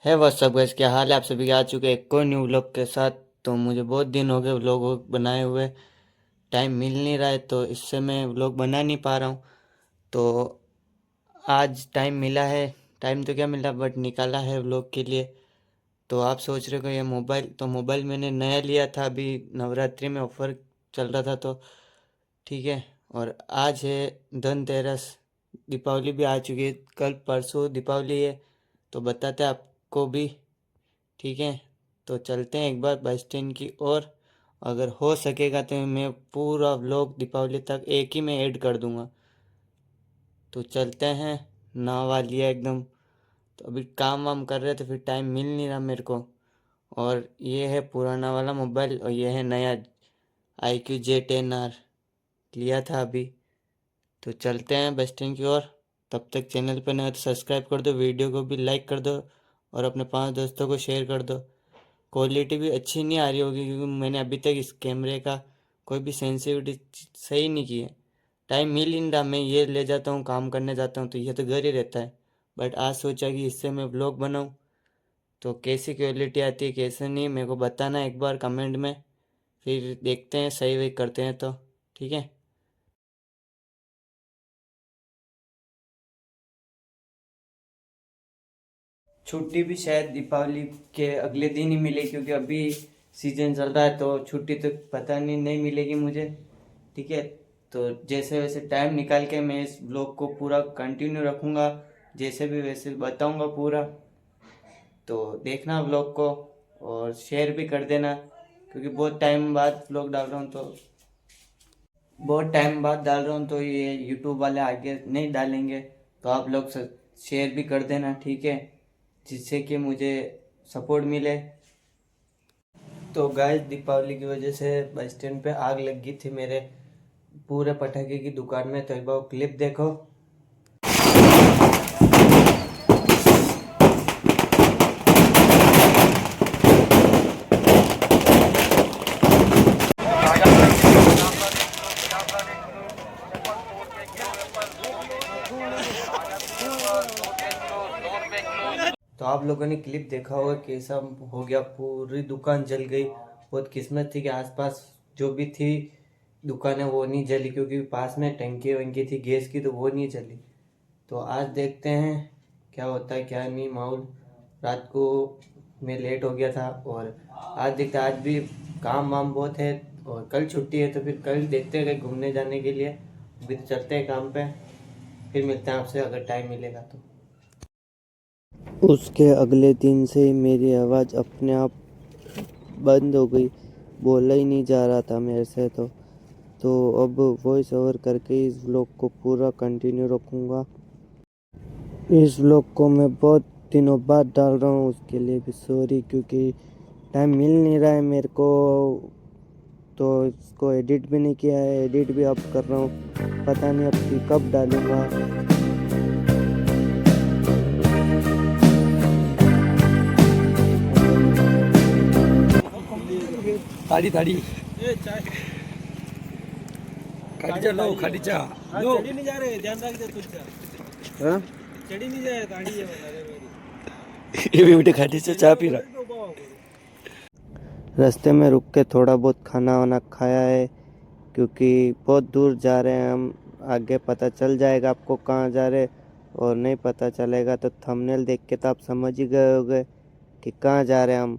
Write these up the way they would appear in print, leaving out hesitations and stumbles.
है वह सब गैस, क्या हाल है आप सभी के। आ चुके एक और न्यू व्लॉग के साथ। तो मुझे बहुत दिन हो गए व्लॉग बनाए हुए, टाइम मिल नहीं रहा है तो इससे मैं व्लॉग बना नहीं पा रहा हूँ। तो आज टाइम मिला है, टाइम तो क्या मिला बट निकाला है व्लॉग के लिए। तो आप सोच रहे हो ये मोबाइल, तो मोबाइल मैंने नया लिया था, अभी नवरात्रि में ऑफर चल रहा था तो ठीक है। और आज है धनतेरस, दीपावली भी आ चुकी है, कल परसों दीपावली है। तो बताते हैं आपको भी, ठीक है। तो चलते हैं एक बार बस स्टैंड की ओर। अगर हो सकेगा तो मैं पूरा व्लॉग दीपावली तक एक ही में ऐड कर दूंगा। तो चलते हैं। नहा लिया एकदम, तो अभी काम वाम कर रहे तो फिर टाइम मिल नहीं रहा मेरे को। और ये है पुराना वाला मोबाइल और ये है नया IQ J10R, लिया था अभी। तो चलते हैं बस स्टैंड की ओर। तब तक चैनल पर नए हो तो सब्सक्राइब कर दो, वीडियो को भी लाइक कर दो और अपने 5 दोस्तों को शेयर कर दो। क्वालिटी भी अच्छी नहीं आ रही होगी क्योंकि मैंने अभी तक इस कैमरे का कोई भी सेंसिटिविटी सही नहीं की है। टाइम मिल ही नहीं रहा, मैं ये ले जाता हूँ काम करने जाता हूँ तो ये तो घर ही रहता है। बट आज सोचा कि इससे मैं व्लॉग बनाऊँ। तो कैसी क्वालिटी आती है कैसे नहीं मेरे को बताना एक बार कमेंट में, फिर देखते हैं सही वही करते हैं तो ठीक है। छुट्टी भी शायद दीपावली के अगले दिन ही मिले क्योंकि अभी सीजन चल रहा है तो छुट्टी तो पता नहीं मिलेगी मुझे, ठीक है। तो जैसे वैसे टाइम निकाल के मैं इस ब्लॉग को पूरा कंटिन्यू रखूँगा, जैसे भी वैसे बताऊँगा पूरा। तो देखना ब्लॉग को और शेयर भी कर देना क्योंकि बहुत टाइम बाद डाल रहा हूँ तो ये यूट्यूब वाले आगे नहीं डालेंगे। तो आप लोग शेयर भी कर देना, ठीक है, जिससे कि मुझे सपोर्ट मिले। तो गाइस दीपावली की वजह से बस स्टैंड पे आग लग गई थी मेरे पूरे पटाखे की दुकान में। तो एक बार क्लिप देखो। तो आप लोगों ने क्लिप देखा होगा कैसा हो गया, पूरी दुकान जल गई। बहुत किस्मत थी कि आसपास जो भी थी दुकानें वो नहीं जली क्योंकि पास में टंकी वंकी थी गैस की तो वो नहीं जली। तो आज देखते हैं क्या होता है क्या नहीं माहौल। रात को मैं लेट हो गया था और आज देखते आज भी काम वाम बहुत है और कल छुट्टी है तो फिर कल देखते हैं कहीं घूमने जाने के लिए। अभी तो चलते हैं काम पे, फिर मिलते हैं आपसे अगर टाइम मिलेगा तो। उसके अगले दिन से मेरी आवाज़ अपने आप बंद हो गई, बोला ही नहीं जा रहा था मेरे से। तो अब वॉइस ओवर करके इस व्लॉग को पूरा कंटिन्यू रखूँगा। इस व्लॉग को मैं बहुत दिनों बाद डाल रहा हूँ, उसके लिए भी सॉरी क्योंकि टाइम मिल नहीं रहा है मेरे को। तो इसको एडिट भी नहीं किया है, एडिट भी अब कर रहा हूँ, पता नहीं अब कब डालूँगा। ताड़ी ताड़ी खाडीचा लो खाडीचा लो चढ़ी नहीं जा रहे, ध्यान रख दे तुझसे। हाँ चढ़ी नहीं जाए गाड़ी है ये भी बेटे खाडीचा चाय पी रहा। रास्ते में रुक के थोड़ा बहुत खाना वाना खाया है क्योंकि बहुत दूर जा रहे हैं हम। आगे पता चल जाएगा आपको कहाँ जा रहे, और नहीं पता चलेगा तो थंबनेल देख के तो आप समझ ही गए होंगे कि कहाँ जा रहे हैं हम।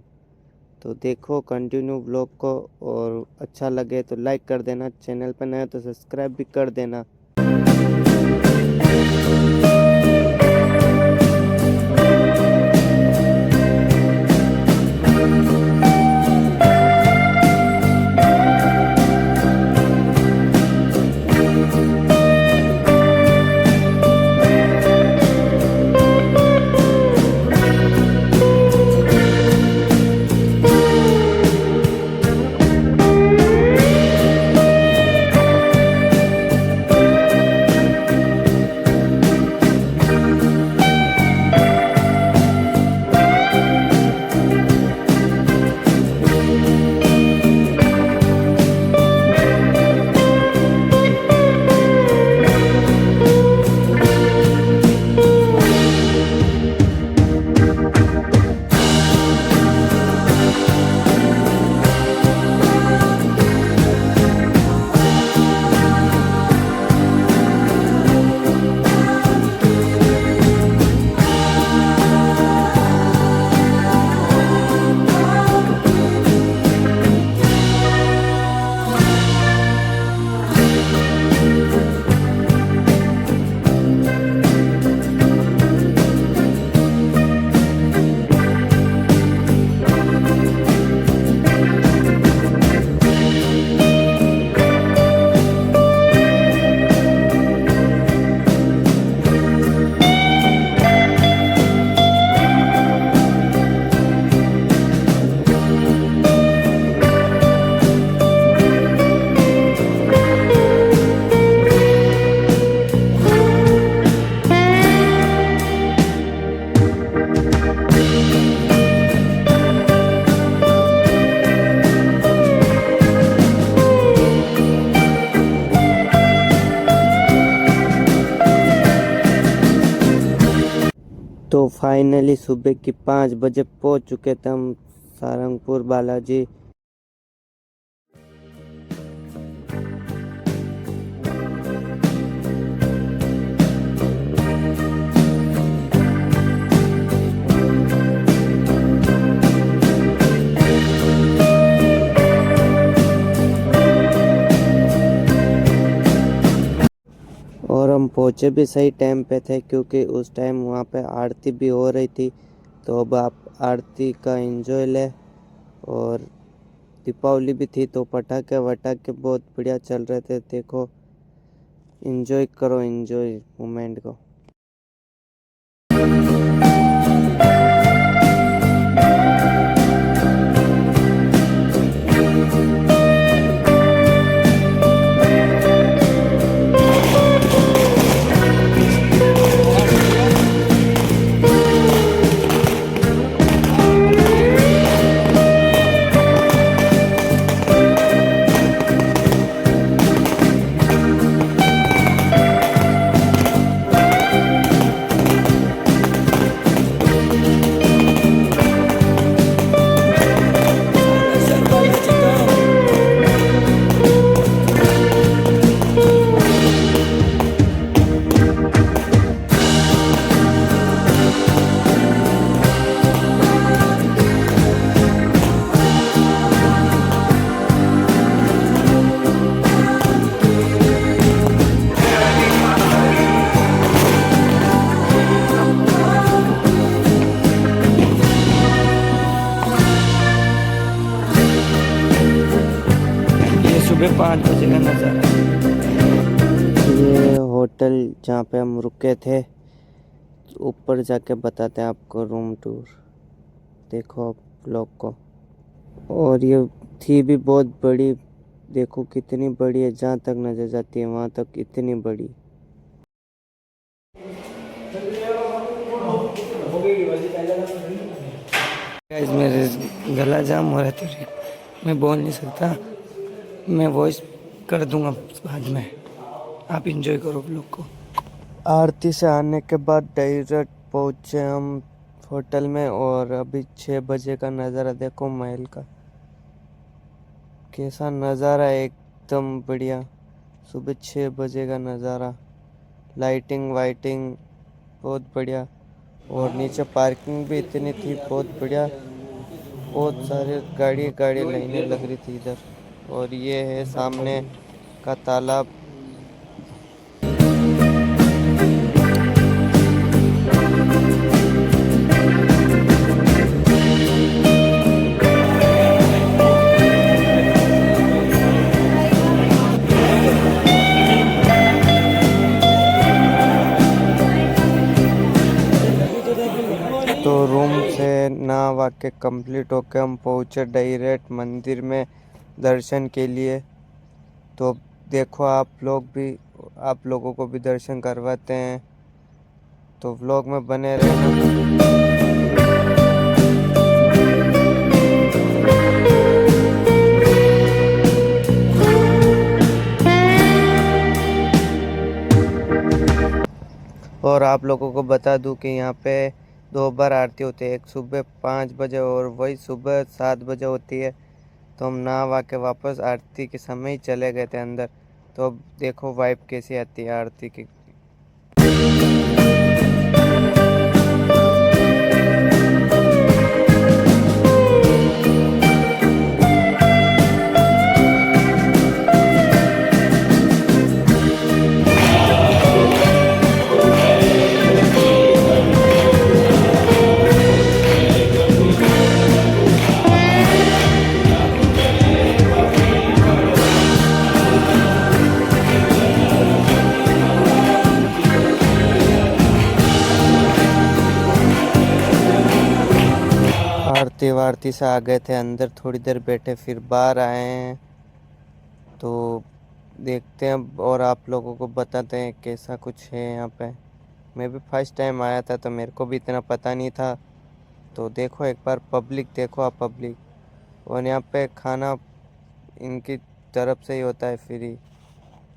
तो देखो कंटिन्यू ब्लॉग को, और अच्छा लगे तो लाइक कर देना, चैनल पर नए हो तो सब्सक्राइब भी कर देना। फाइनली सुबह की 5 बजे पहुंच चुके थे हम सारंगपुर बालाजी। और हम पहुँचे भी सही टाइम पे थे क्योंकि उस टाइम वहाँ पे आरती भी हो रही थी। तो अब आप आरती का एंजॉय ले। और दीपावली भी थी तो पटाखे वटाखे बहुत बढ़िया चल रहे थे। देखो, एंजॉय करो, एंजॉय मोमेंट को। ये सुबह 5 बजे का नज़ारा है। ये होटल जहाँ पे हम रुके थे, ऊपर जाके बताते हैं आपको रूम टूर। देखो आप लोग को। और ये थी भी बहुत बड़ी। देखो कितनी बड़ी है, जहाँ तक नजर जाती है वहाँ तक इतनी बड़ी। गाइस मेरे गला जाम हो रहा है तो मैं बोल नहीं सकता। मैं वॉइस कर दूंगा बाद में। आप इंजॉय करो व्लॉग को। आरती से आने के बाद डायरेक्ट पहुँचे हम होटल में। और अभी 6 बजे का नज़ारा देखो महल का। कैसा नज़ारा है, एकदम बढ़िया। सुबह 6 बजे का नज़ारा, लाइटिंग वाइटिंग बहुत बढ़िया। और नीचे पार्किंग भी इतनी थी बहुत बढ़िया। बहुत सारे गाड़ी गाड़ी लाइनें लग रही थी इधर। और ये है सामने का तालाब। तो रूम से नहा के कंप्लीट होके हम पहुँचे डायरेक्ट मंदिर में दर्शन के लिए। तो देखो आप लोगों को भी दर्शन करवाते हैं, तो व्लॉग में बने रहना। और आप लोगों को बता दूं कि यहाँ पे 2 बार आरती होती है, एक सुबह 5 बजे और वही सुबह 7 बजे होती है। तो हम नहा के वापस आरती के समय ही चले गए थे अंदर। तो अब देखो वाइब कैसी आती है आरती की। आरती वारती से आ गए थे अंदर, थोड़ी देर बैठे फिर बाहर आए हैं। तो देखते हैं और आप लोगों को बताते हैं कैसा कुछ है यहाँ पे। मैं भी फर्स्ट टाइम आया था तो मेरे को भी इतना पता नहीं था। तो देखो एक बार पब्लिक देखो आप, पब्लिक। और यहाँ पे खाना इनकी तरफ से ही होता है फ्री,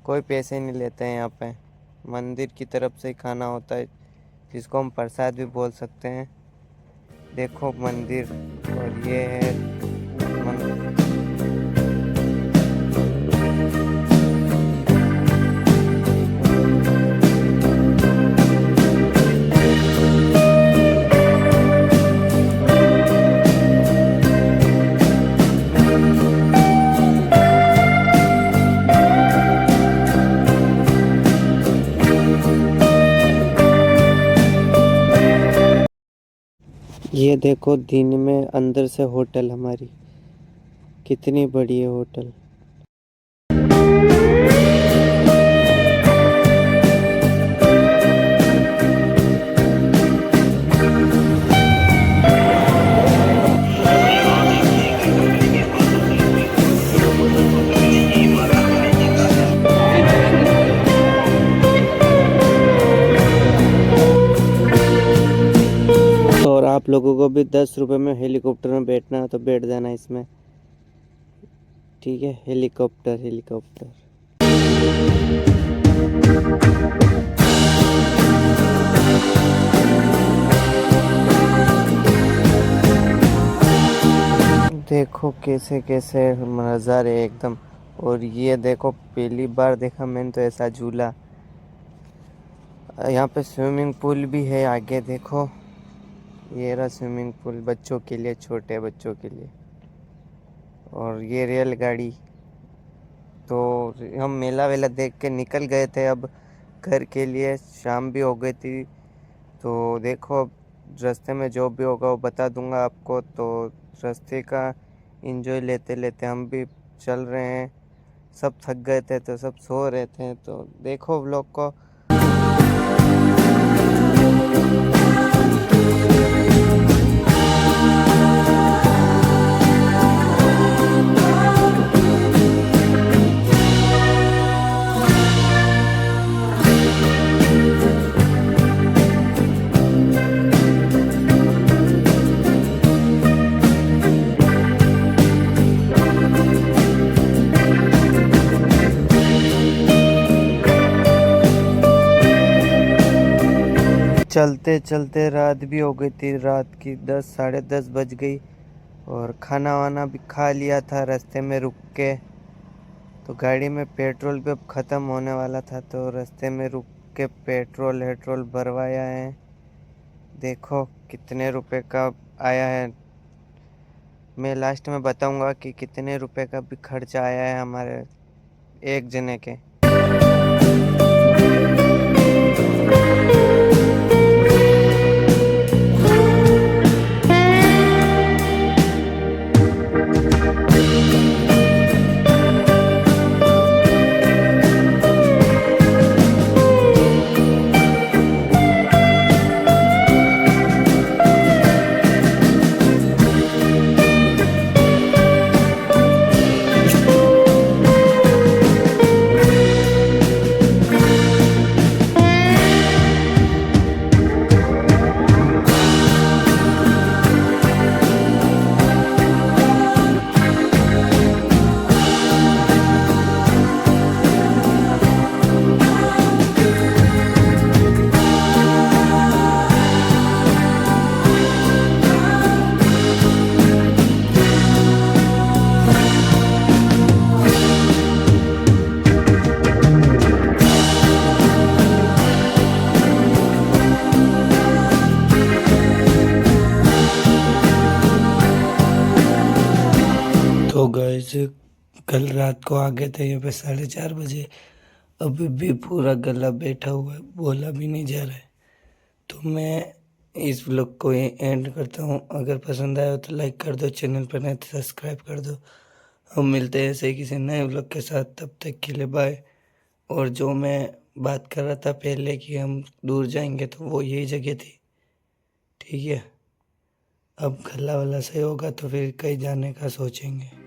कोई पैसे नहीं लेते हैं यहाँ पे। मंदिर की तरफ से ही खाना होता है, जिसको हम प्रसाद भी बोल सकते हैं। देखो मंदिर, और ये है मंदिर। ये देखो दिन में अंदर से होटल हमारी, कितनी बड़ी है होटल। और आप लोगों को भी 10 रुपए में हेलीकॉप्टर में बैठना है तो बैठ जाना इसमें, ठीक है। Helicopter helicopter. देखो कैसे कैसे नज़ारे एकदम। और ये देखो पहली बार देखा मैंने तो ऐसा झूला। यहाँ पे स्विमिंग पूल भी है आगे, देखो ये रहा स्विमिंग पूल बच्चों के लिए, छोटे बच्चों के लिए। और ये रेलगाड़ी। तो हम मेला वेला देख के निकल गए थे अब घर के लिए, शाम भी हो गई थी। तो देखो अब रास्ते में जो भी होगा वो बता दूंगा आपको। तो रास्ते का एंजॉय लेते लेते हम भी चल रहे हैं। सब थक गए थे तो सब सो रहे थे, तो देखो व्लॉग को। चलते चलते रात भी हो गई थी, रात की 10 साढ़े 10 बज गई। और खाना वाना भी खा लिया था रास्ते में रुक के। तो गाड़ी में पेट्रोल भी अब ख़त्म होने वाला था, तो रास्ते में रुक के पेट्रोल भरवाया है। देखो कितने रुपए का आया है। मैं लास्ट में बताऊंगा कि कितने रुपए का भी खर्चा आया है हमारे एक जने के। तो गाइस कल रात को आ गए थे यहाँ पे 4:30 बजे। अभी भी पूरा गला बैठा हुआ है, बोला भी नहीं जा रहा है। तो मैं इस व्लॉग को एंड करता हूँ। अगर पसंद आया हो तो लाइक कर दो, चैनल पर नए तो सब्सक्राइब कर दो। हम मिलते हैं ऐसे ही किसी नए व्लॉग के साथ, तब तक के लिए बाय। और जो मैं बात कर रहा था पहले कि हम दूर जाएंगे, तो वो यही जगह थी, ठीक है। अब गला वाला सही होगा तो फिर कहीं जाने का सोचेंगे।